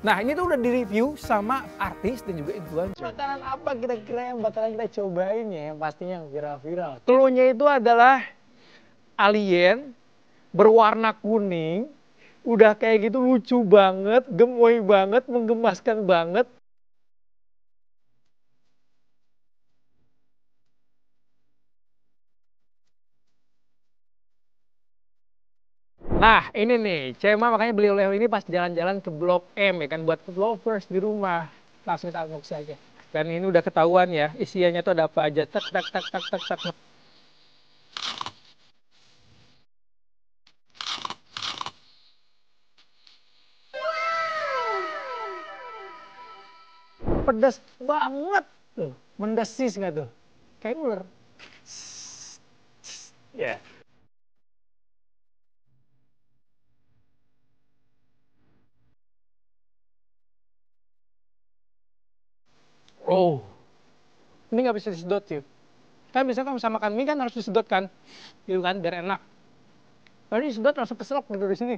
Nah ini tuh udah di-review sama artis dan juga influencer. Makanan apa kira-kira yang bakalan kita cobain ya, yang pastinya viral-viral. Cluenya itu adalah alien berwarna kuning. Udah kayak gitu lucu banget, gemoy banget, menggemaskan banget. Nah ini nih, Cema makanya beli oleh ini pas jalan-jalan ke Blok M ya kan, buat food lovers di rumah. Langsung kita unbox saja. Dan ini udah ketahuan ya, isiannya tuh ada apa aja. Tak tak tak tak tak tak. Pedas banget tuh, mendesis nggak tuh? Kayak ular. Ya. Oh, ini nggak bisa disedot yuk. Kan biasanya kalau misalnya makan mie kan harus disedot kan, gitu kan, biar enak. Tadi disedot langsung keselak gitu di sini.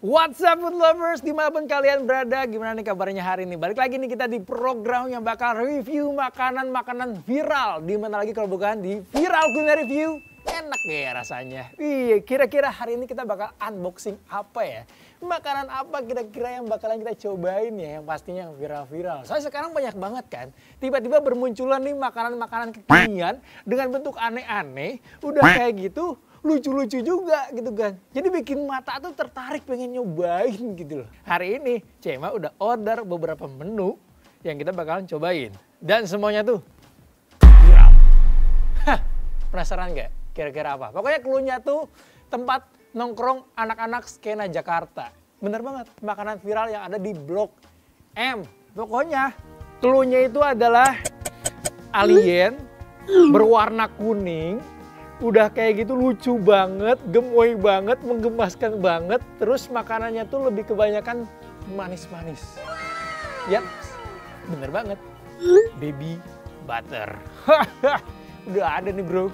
What's up food lovers, dimanapun kalian berada, gimana nih kabarnya hari ini? Balik lagi nih kita di program yang bakal review makanan-makanan viral. Dimana lagi kalau bukan di Viral Kuliner Review, enak ya rasanya. Iya, kira-kira hari ini kita bakal unboxing apa ya? Makanan apa kira-kira yang bakalan kita cobain ya, yang pastinya yang viral-viral. Soalnya sekarang banyak banget kan, tiba-tiba bermunculan nih makanan-makanan kekinian dengan bentuk aneh-aneh, udah kayak gitu, lucu-lucu juga gitu kan. Jadi bikin mata tuh tertarik pengen nyobain gitu loh. Hari ini Cema udah order beberapa menu yang kita bakalan cobain. Dan semuanya tuh viral. Hah, penasaran nggak kira-kira apa? Pokoknya cluenya tuh tempat nongkrong anak-anak skena Jakarta. Bener banget, makanan viral yang ada di Blok M. Pokoknya cluenya itu adalah alien berwarna kuning. Udah kayak gitu lucu banget, gemoy banget, menggemaskan banget. Terus makanannya tuh lebih kebanyakan manis-manis. Yap, bener banget. Baby butter. Udah ada nih bro.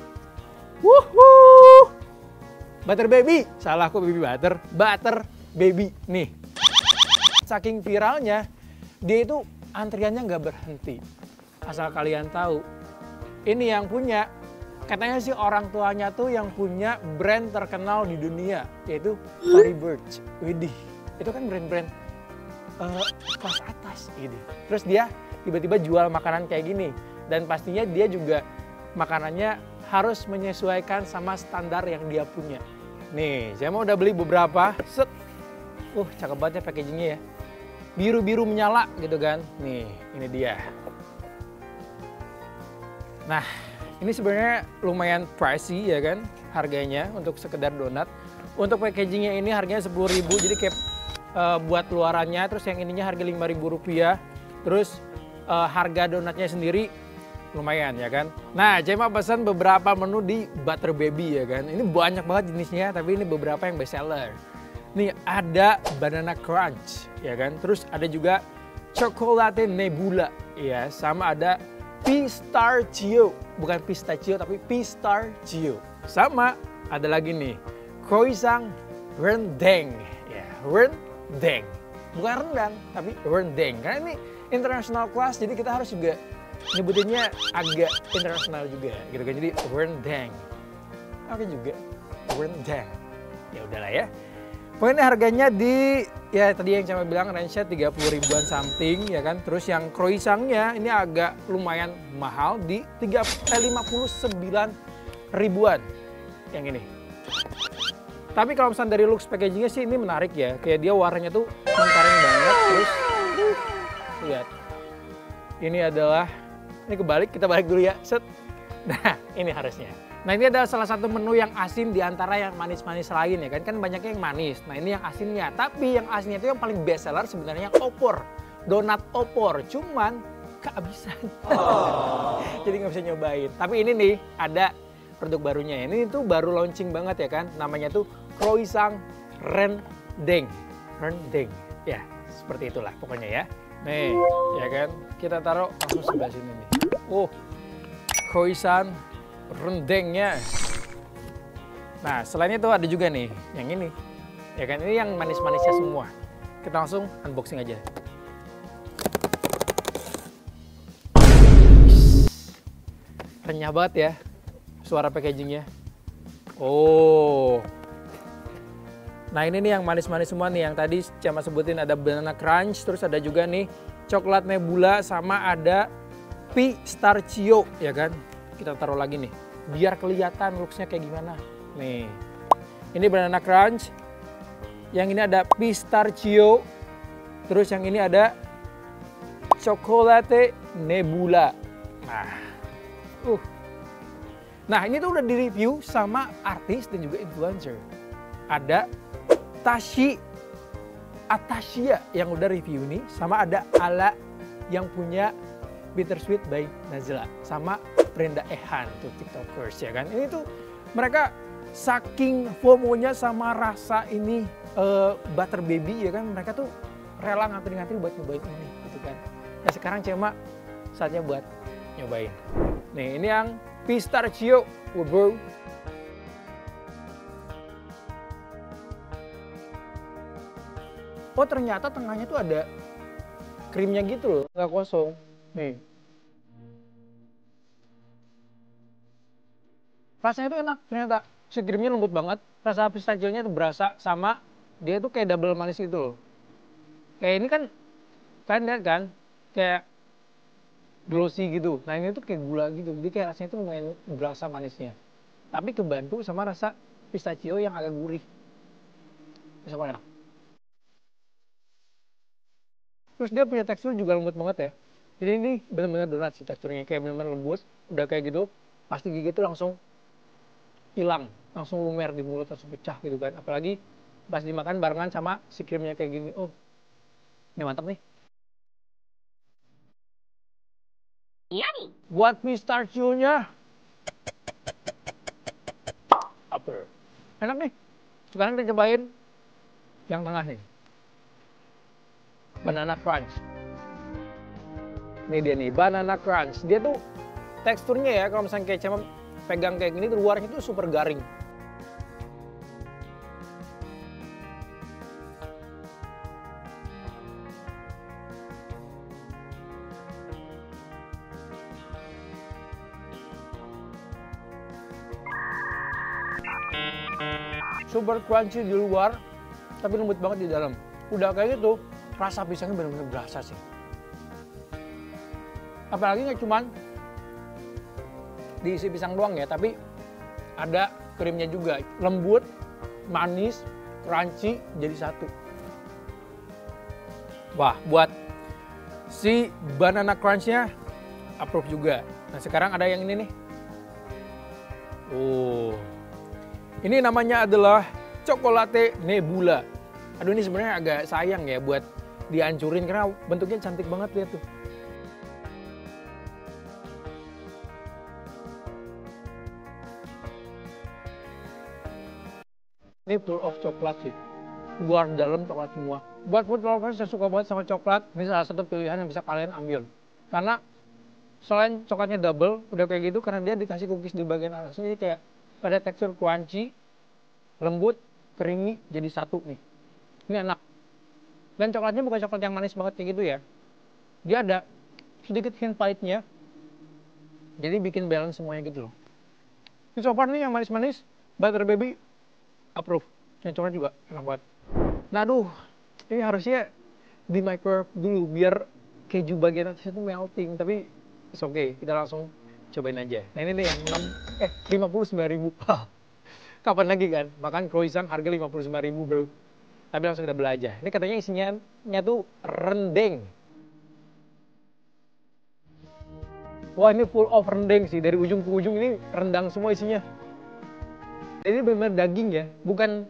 Wuhuu. Butter baby. Salah kok baby butter. Butter baby. Nih. Saking viralnya, dia itu antriannya nggak berhenti. Asal kalian tahu, ini yang punya. Katanya sih orang tuanya tuh yang punya brand terkenal di dunia, yaitu Tory Burch. Widih, itu kan brand-brand kelas atas gitu. Terus dia tiba-tiba jual makanan kayak gini. Dan pastinya dia juga makanannya harus menyesuaikan sama standar yang dia punya. Nih, saya mau udah beli beberapa. Set. Cakep banget ya packagingnya ya. Biru-biru menyala gitu kan. Nih, ini dia. Nah, ini sebenarnya lumayan pricey ya kan harganya untuk sekedar donat. Untuk packagingnya ini harganya 10.000, jadi kayak buat luarannya. Terus yang ininya harga Rp5.000. Terus harga donatnya sendiri lumayan ya kan. Nah, Cema pesan beberapa menu di Butter Baby ya kan. Ini banyak banget jenisnya, tapi ini beberapa yang best seller. Nih ada Banana Crunch ya kan. Terus ada juga Chocolate Nebula ya, sama ada Pistachio, bukan pistachio tapi pistachio. Sama ada lagi nih, croissant rendang. Ya, rendang. Bukan rendang, tapi rendang. Karena ini international class, jadi kita harus juga nyebutinnya agak internasional juga gitu kan. Jadi rendang. Oke juga, rendang. Ya udahlah ya. Pokoknya harganya di, ya tadi yang saya bilang range-nya 30.000-an something ya kan. Terus yang croissantnya ini agak lumayan mahal di 59.000-an yang ini. Tapi kalau misalnya dari looks packagingnya sih ini menarik ya. Kayak dia warnanya tuh mentereng banget. Terus lihat, ini adalah, ini kebalik, kita balik dulu ya. Set. Nah ini harusnya. Nah ini adalah salah satu menu yang asin di antara yang manis-manis lain ya kan. Kan banyaknya yang manis. Nah ini yang asinnya. Tapi yang asinnya itu yang paling best seller sebenarnya opor. Donat opor. Cuman kehabisan. Jadi nggak bisa nyobain. Tapi ini nih ada produk barunya. Ini tuh baru launching banget ya kan. Namanya tuh croissant rendeng. Rendeng. Ya, seperti itulah pokoknya ya. Nih, ya kan? Kita taruh langsung sebelah sini nih. Croissant rendengnya. Nah, selain itu ada juga nih yang ini. Ya kan, ini yang manis-manisnya semua. Kita langsung unboxing aja. Renyah banget ya suara packagingnya. Nah ini nih yang manis-manis semua nih, yang tadi Cema sebutin ada banana crunch, terus ada juga nih coklat nebula, sama ada pistachio, ya kan. Kita taruh lagi nih biar kelihatan looksnya kayak gimana. Nih ini banana crunch, yang ini ada pistachio, terus yang ini ada coklat nebula. Nah ini tuh udah di-review sama artis dan juga influencer. Ada Atasia yang udah review nih, sama ada Ala yang punya Bittersweet by Nazla, sama Brenda Ehan tuh tiktokers ya kan. Ini tuh mereka saking FOMO-nya sama rasa ini butter baby ya kan, mereka tuh rela ngantri-ngantri buat nyobain ini gitu kan. Nah sekarang Cema saatnya buat nyobain. Nih ini yang pistachio, bro. Oh ternyata tengahnya tuh ada krimnya gitu loh, nggak kosong. Nih. Rasanya tuh enak ternyata. Si krimnya lembut banget. Rasa pistachio-nya tuh berasa, sama dia tuh kayak double manis gitu loh. Kayak ini kan, kalian lihat kan, kayak glossy gitu. Nah ini tuh kayak gula gitu. Jadi kayak rasanya tuh lumayan berasa manisnya. Tapi kebantu sama rasa pistachio yang agak gurih. Bisa enak. Terus dia punya tekstur juga lembut banget ya. Jadi ini benar-benar donat sih teksturnya, kayak benar-benar lembut. Udah kayak gitu, pasti gigi itu langsung hilang, langsung lumer di mulut, langsung pecah gitu kan. Apalagi pas dimakan barengan sama si krimnya kayak gini. Ini mantap nih. Buat pistachio-nya, enak nih. Sekarang kita cobain yang tengah nih, banana crunch. Ini dia nih, banana crunch. Dia tuh teksturnya ya, kalau misalnya kayak Cema pegang kayak gini, luarnya tuh super garing. Super crunchy di luar, tapi lembut banget di dalam. Udah kayak gitu, rasa pisangnya benar-benar berasa sih. Apalagi nggak cuman diisi pisang doang ya, tapi ada krimnya juga. Lembut, manis, crunchy, jadi satu. Wah, buat si banana crunch-nya approve juga. Nah sekarang ada yang ini nih. Ini namanya adalah coklat nebula. Aduh ini sebenarnya agak sayang ya buat dihancurin karena bentuknya cantik banget, lihat tuh. Ini full of coklat sih. Luar dalam coklat semua. Buat food lovers yang suka banget sama coklat, ini salah satu pilihan yang bisa kalian ambil. Karena selain coklatnya double, udah kayak gitu karena dia dikasih cookies di bagian atasnya, jadi kayak pada tekstur crunchy, lembut, creamy, jadi satu nih. Ini enak. Dan coklatnya bukan coklat yang manis banget kayak gitu ya. Dia ada sedikit hint pahitnya. Jadi bikin balance semuanya gitu loh. Ini so far nih yang manis-manis, butter baby, approve. Yang coklat juga enak banget. Nah aduh, ini harusnya di microwave dulu biar keju bagian atasnya tuh melting. Tapi it's okay, kita langsung cobain aja. Nah ini nih yang 59.000. Kapan lagi kan makan croissant harga 59.000 bro. Tapi langsung kita belajar. Ini katanya isinya tuh rendeng. Wah ini full of rendeng sih, dari ujung ke ujung ini rendang semua isinya. Ini benar-benar daging ya, bukan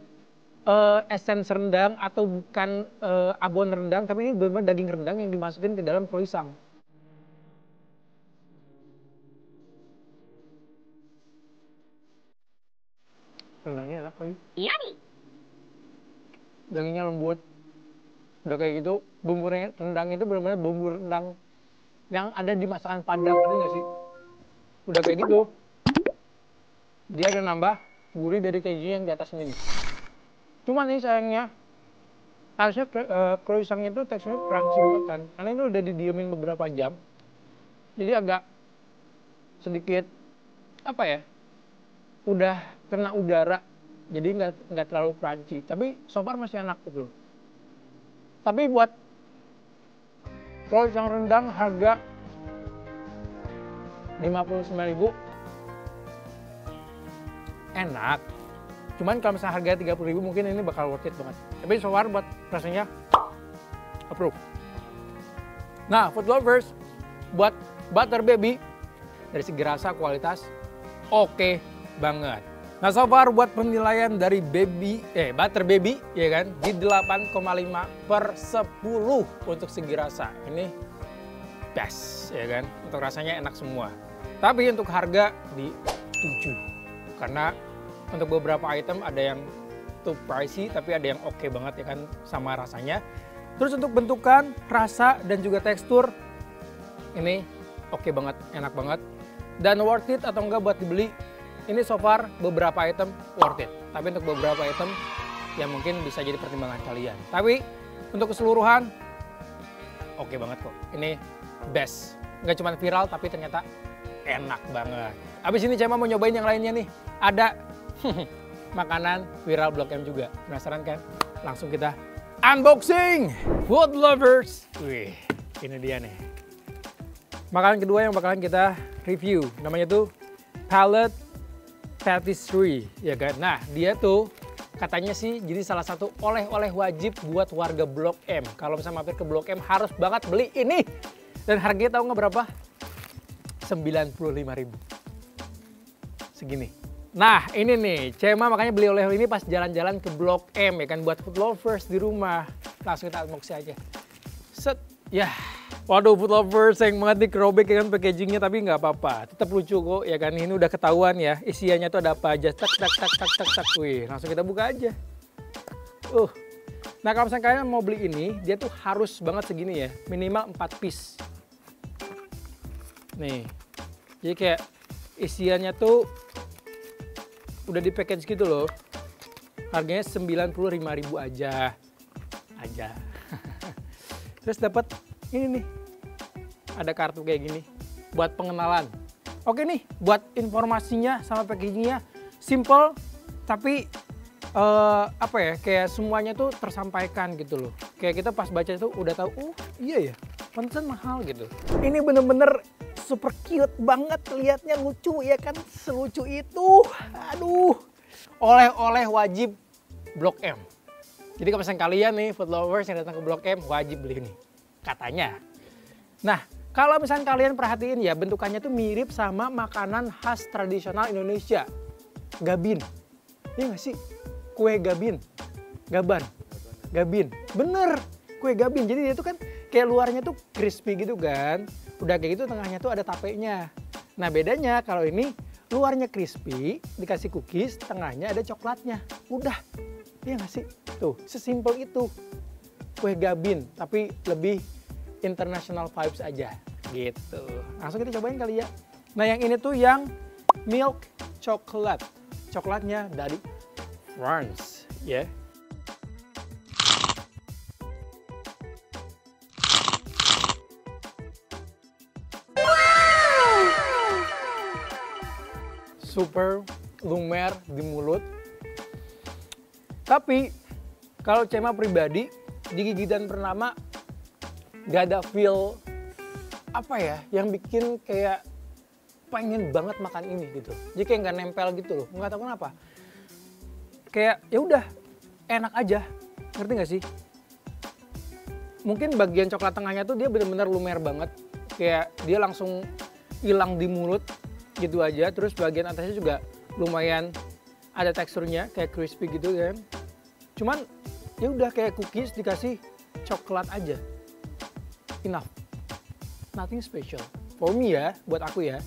essence rendang atau bukan abon rendang, tapi ini benar-benar daging rendang yang dimasukin ke dalam croissant. Rendangnya enak lagi. Iya nih. dagingnya lembut. Udah kayak gitu, bumbu rendang itu benar-benar bumbu rendang yang ada di masakan Padang, ngerti nggak sih? Udah kayak gitu, dia ada nambah gurih dari keju yang di atas ini. Cuman nih sayangnya, harusnya croissant itu teksturnya crunchy banget kan, karena ini udah didiemin beberapa jam, jadi agak sedikit apa ya, udah kena udara, jadi nggak terlalu crunchy. Tapi so far masih enak gitu. Tapi buat croissant rendang harga 59.000 enak. Cuman kalau misalnya harganya 30.000 mungkin ini bakal worth it banget. Tapi so far buat rasanya approve. Nah, food lovers, buat Butter Baby dari segi rasa, kualitas oke banget. Nah, so far buat penilaian dari Butter Baby ya kan di 8,5/10 untuk segi rasa. Ini best ya kan. Untuk rasanya enak semua. Tapi untuk harga di 7. Karena untuk beberapa item ada yang too pricey tapi ada yang oke banget ya kan sama rasanya. Terus untuk bentukan, rasa dan juga tekstur ini oke banget, enak banget. Dan worth it atau enggak buat dibeli, ini so far beberapa item worth it. Tapi untuk beberapa item yang mungkin bisa jadi pertimbangan kalian. Tapi untuk keseluruhan oke banget kok. Ini best. Nggak cuma viral tapi ternyata enak banget. Abis ini Cema mau nyobain yang lainnya nih. Ada makanan viral Blok M juga. Penasaran kan? Langsung kita unboxing. Food lovers. Wih, ini dia nih. Makanan kedua yang bakalan kita review. Namanya tuh Palette Patisserie, ya kan? Nah, dia tuh katanya sih jadi salah satu oleh-oleh wajib buat warga Blok M. Kalau misalnya mampir ke Blok M harus banget beli ini. Dan harganya tahu nggak berapa? 95.000. Segini. Nah, ini nih, Cema makanya beli oleh-oleh ini pas jalan-jalan ke Blok M ya kan buat food lovers di rumah. Langsung kita unboxing aja. Set, ya. Waduh, food lovers sayang banget nih kerobek ya kan packagingnya, tapi nggak apa-apa. Tetap lucu kok ya kan, ini udah ketahuan ya isiannya tuh ada apa aja. Tak tak tak tak tak tak. Wih, langsung kita buka aja. Nah, kalau misalnya kalian mau beli ini, dia tuh harus banget segini ya, minimal 4 piece. Nih, jadi kayak isiannya tuh udah di package gitu loh. Harganya 95.000 aja. Terus dapat ini nih. Ada kartu kayak gini buat pengenalan. Oke nih, buat informasinya sama packagingnya simple tapi apa ya, kayak semuanya tuh tersampaikan gitu loh. Kayak kita pas baca itu udah tahu, oh iya ya, pantesan mahal gitu. Ini bener-bener super cute banget, lihatnya lucu ya kan, selucu itu. Aduh, oleh-oleh wajib Blok M. Jadi kalau misalnya kalian nih food lovers yang datang ke Blok M wajib beli ini, katanya. Nah, kalau misalnya kalian perhatiin ya, bentukannya tuh mirip sama makanan khas tradisional Indonesia, gabin. Iya nggak sih? Kue gabin, gabin. Bener, kue gabin. Jadi dia tuh kan kayak luarnya tuh crispy gitu kan. Udah kayak gitu tengahnya tuh ada tapenya. Nah bedanya kalau ini luarnya crispy, dikasih cookies, tengahnya ada coklatnya. Udah, iya nggak sih? Tuh, sesimpel itu. Kue gabin, tapi lebih international vibes aja gitu. Langsung kita cobain kali ya. Nah yang ini tuh yang milk chocolate. Coklatnya dari France ya. Super lumer di mulut. Tapi kalau Cema pribadi di gigitan pertama gak ada feel apa ya yang bikin kayak pengen banget makan ini gitu. Jadi kayak nggak nempel gitu loh, nggak tahu kenapa. Kayak ya udah enak aja, ngerti nggak sih? Mungkin bagian coklat tengahnya tuh dia benar-benar lumer banget, kayak dia langsung hilang di mulut gitu aja. Terus bagian atasnya juga lumayan ada teksturnya kayak crispy gitu kan. Cuman ya udah kayak cookies dikasih coklat aja. Enough, nothing special for me ya, buat aku ya.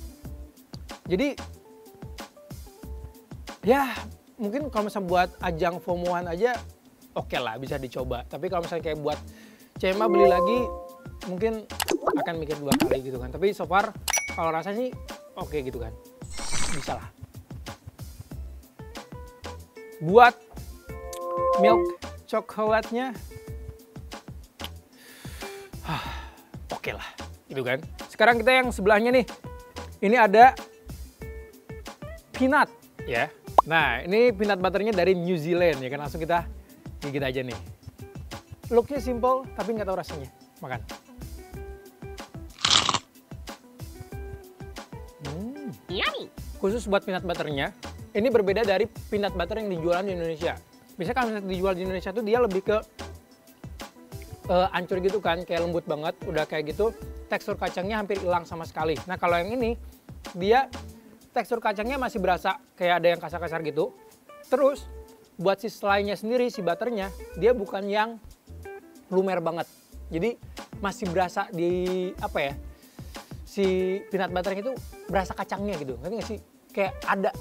Jadi ya mungkin kalau misalnya buat ajang FOMO-an aja oke lah, bisa dicoba. Tapi kalau misalnya kayak buat Cema beli lagi, mungkin akan mikir 2 kali gitu kan. Tapi so far kalau rasa sih oke gitu kan, bisa lah. Buat milk coklatnya, oke lah gitu kan. Sekarang kita yang sebelahnya nih, ini ada peanut ya. Nah ini peanut butternya dari New Zealand ya kan, langsung kita gigit aja nih. Looknya simple tapi nggak tahu rasanya. Makan. Yummy. Khusus buat peanut butternya, ini berbeda dari peanut butter yang dijual di Indonesia. Biasanya kalau misalnya dijual di Indonesia tuh dia lebih ke ancur gitu kan, kayak lembut banget, udah kayak gitu. Tekstur kacangnya hampir hilang sama sekali. Nah kalau yang ini, dia tekstur kacangnya masih berasa kayak ada yang kasar-kasar gitu. Terus buat si selainya sendiri, si butternya, dia bukan yang lumer banget. Jadi masih berasa di apa ya, si peanut butternya itu berasa kacangnya gitu. Ngerti nggak sih? Kayak ada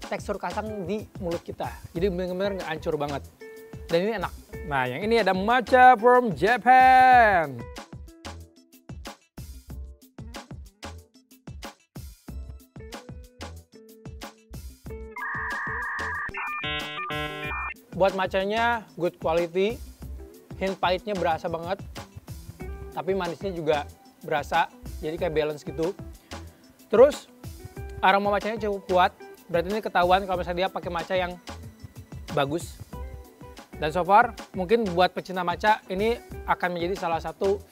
tekstur kacang di mulut kita. Jadi benar-benar nggak hancur banget. Dan ini enak. Nah yang ini ada matcha from Japan. Buat matchanya good quality, hint pahitnya berasa banget, tapi manisnya juga berasa, jadi kayak balance gitu. Terus aroma matchanya cukup kuat, berarti ini ketahuan kalau misalnya dia pakai matcha yang bagus. Dan so far mungkin buat pecinta matcha ini akan menjadi salah satu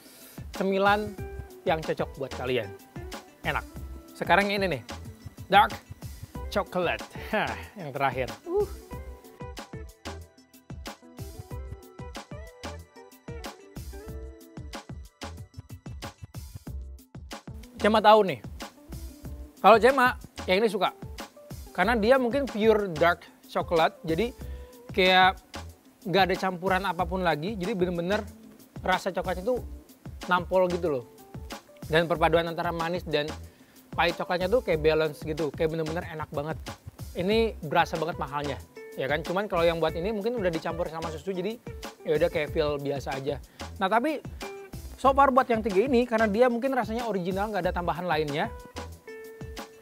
cemilan yang cocok buat kalian. Enak. Sekarang ini nih, dark chocolate, yang terakhir. Cema tahu nih, kalau Cema yang ini suka, karena dia mungkin pure dark chocolate, jadi kayak nggak ada campuran apapun lagi, jadi bener-bener rasa coklatnya tuh nampol gitu loh. Dan perpaduan antara manis dan pahit coklatnya tuh kayak balance gitu, kayak bener-bener enak banget. Ini berasa banget mahalnya, ya kan? Cuman kalau yang buat ini mungkin udah dicampur sama susu, jadi ya udah kayak feel biasa aja. Nah tapi so far buat yang 3 ini, karena dia mungkin rasanya original, nggak ada tambahan lainnya,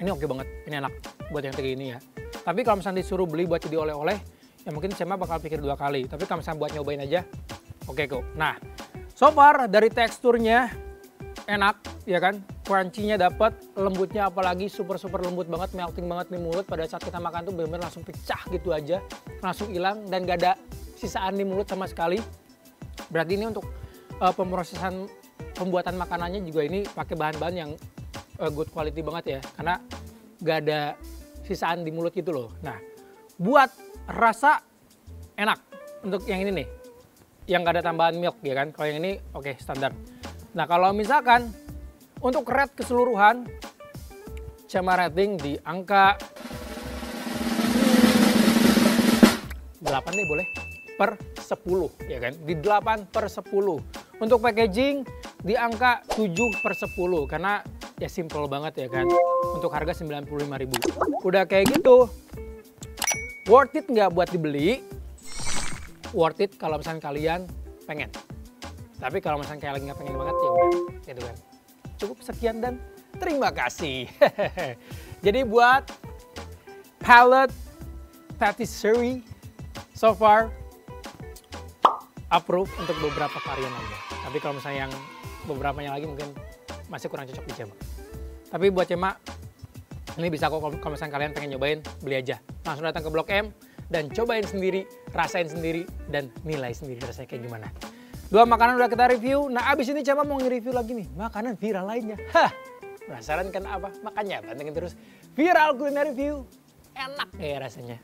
ini oke banget, ini enak buat yang 3 ini ya. Tapi kalau misalnya disuruh beli buat jadi oleh-oleh, ya mungkin Cema bakal pikir 2 kali. Tapi kalau misalnya buat nyobain aja, oke kok. Nah, so far dari teksturnya enak, ya kan? Crunchy-nya dapat, lembutnya apalagi super lembut banget, melting banget di mulut. Pada saat kita makan tuh bener-bener langsung pecah gitu aja, langsung hilang dan gak ada sisaan di mulut sama sekali. Berarti ini untuk pemrosesan pembuatan makanannya juga ini pakai bahan-bahan yang good quality banget ya, karena gak ada sisaan di mulut gitu loh. Nah, buat rasa enak untuk yang ini nih, yang gak ada tambahan milk ya kan. Kalau yang ini oke, standar. Nah kalau misalkan untuk rate keseluruhan, Cema rating di angka 8 deh boleh, per 10 ya kan, di 8/10. Untuk packaging di angka 7/10 karena ya simple banget ya kan. Untuk harga 95.000. Udah kayak gitu. Worth it nggak buat dibeli? Worth it kalau misalnya kalian pengen. Tapi kalau misalnya kayak lagi nggak pengen banget ya udah gitu kan. Cukup sekian dan terima kasih. Jadi buat palette patisserie so far approve untuk beberapa varian aja. Tapi kalau misalnya yang beberapanya lagi mungkin masih kurang cocok di Cema. Tapi buat Cema, ini bisa kok kalau misalnya kalian pengen nyobain, beli aja. Langsung datang ke Blok M dan cobain sendiri, rasain sendiri, dan nilai sendiri rasanya kayak gimana. 2 makanan udah kita review, nah abis ini Cema mau nge-review lagi nih, makanan viral lainnya. Hah, penasaran kan apa? Makanya pantengin terus Viral Kuliner Review, enak ya rasanya.